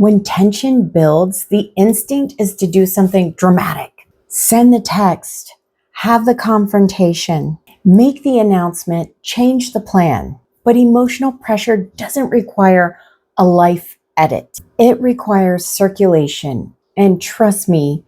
When tension builds, the instinct is to do something dramatic. Send the text, have the confrontation, make the announcement, change the plan. But emotional pressure doesn't require a life edit. It requires circulation. And trust me,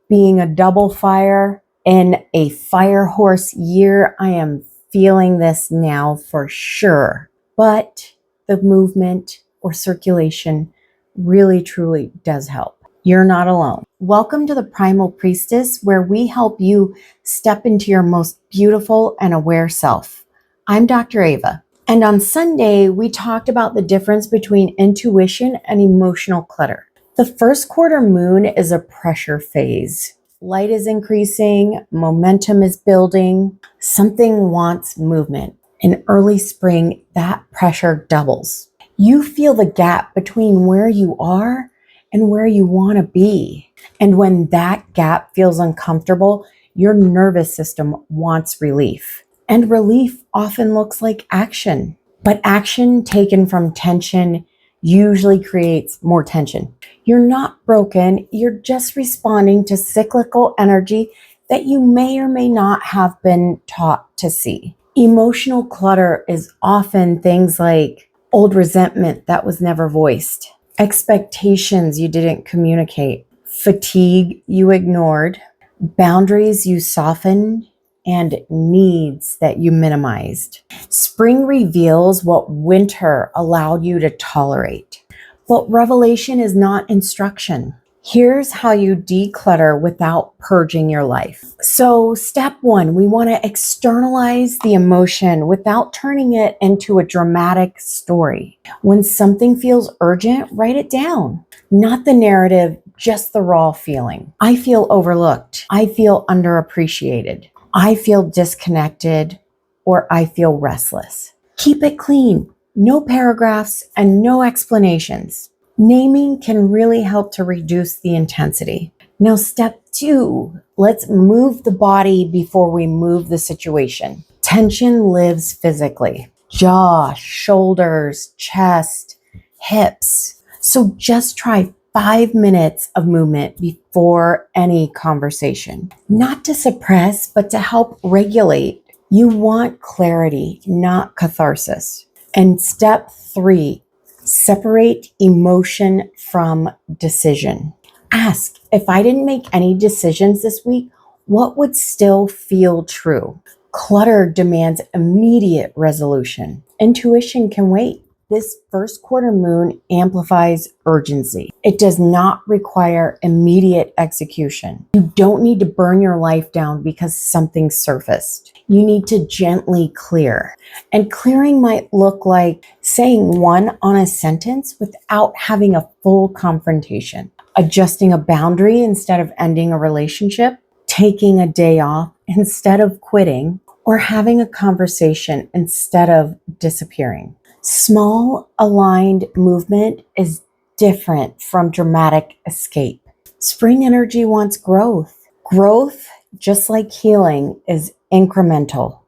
being a double fire in a fire horse year, I am feeling this now for sure. But the movement or circulation really truly does help. You're not alone. Welcome to the Primal Priestess, where we help you step into your most beautiful and aware self. I'm Dr. Ava, and on Sunday, we talked about the difference between intuition and emotional clutter. The first quarter moon is a pressure phase. Light is increasing, momentum is building, something wants movement. In early spring, that pressure doubles. You feel the gap between where you are and where you want to be. And when that gap feels uncomfortable, your nervous system wants relief. And relief often looks like action. But action taken from tension usually creates more tension. You're not broken, you're just responding to cyclical energy that you may or may not have been taught to see. Emotional clutter is often things like old resentment that was never voiced, expectations you didn't communicate, fatigue you ignored, boundaries you softened, and needs that you minimized. Spring reveals what winter allowed you to tolerate. But revelation is not instruction. Here's how you declutter without purging your life. So step one, we want to externalize the emotion without turning it into a dramatic story. When something feels urgent, write it down. Not the narrative, just the raw feeling. I feel overlooked. I feel underappreciated. I feel disconnected, or I feel restless. Keep it clean. No paragraphs and no explanations. Naming can really help to reduce the intensity. Now, step two, let's move the body before we move the situation. Tension lives physically. Jaw, shoulders, chest, hips. So just try 5 minutes of movement before any conversation. Not to suppress, but to help regulate. You want clarity, not catharsis. And step three, separate emotion from decision. Ask, if I didn't make any decisions this week, what would still feel true? Clutter demands immediate resolution. Intuition can wait. This first quarter moon amplifies urgency. It does not require immediate execution. You don't need to burn your life down because something surfaced. You need to gently clear. And clearing might look like saying one honest sentence without having a full confrontation, adjusting a boundary instead of ending a relationship, taking a day off instead of quitting, or having a conversation instead of disappearing. Small, aligned movement is different from dramatic escape. Spring energy wants growth. Growth, just like healing, is incremental,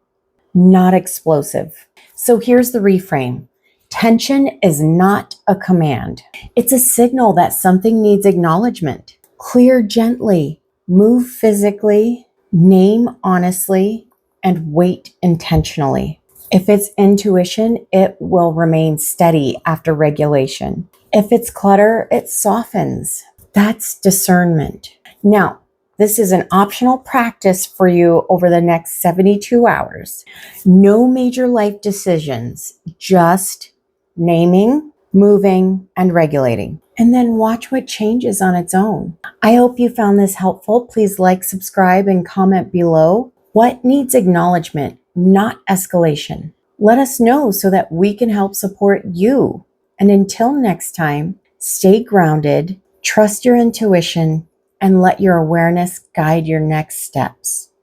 not explosive. So here's the reframe. Tension is not a command. It's a signal that something needs acknowledgement. Clear gently, move physically, name honestly, and wait intentionally. If it's intuition, it will remain steady after regulation. If it's clutter, it softens. That's discernment. Now, this is an optional practice for you over the next 72 hours. No major life decisions, just naming, moving, and regulating. And then watch what changes on its own. I hope you found this helpful. Please like, subscribe, and comment below. What needs acknowledgement, not escalation? Let us know so that we can help support you. And until next time, stay grounded, trust your intuition, and let your awareness guide your next steps.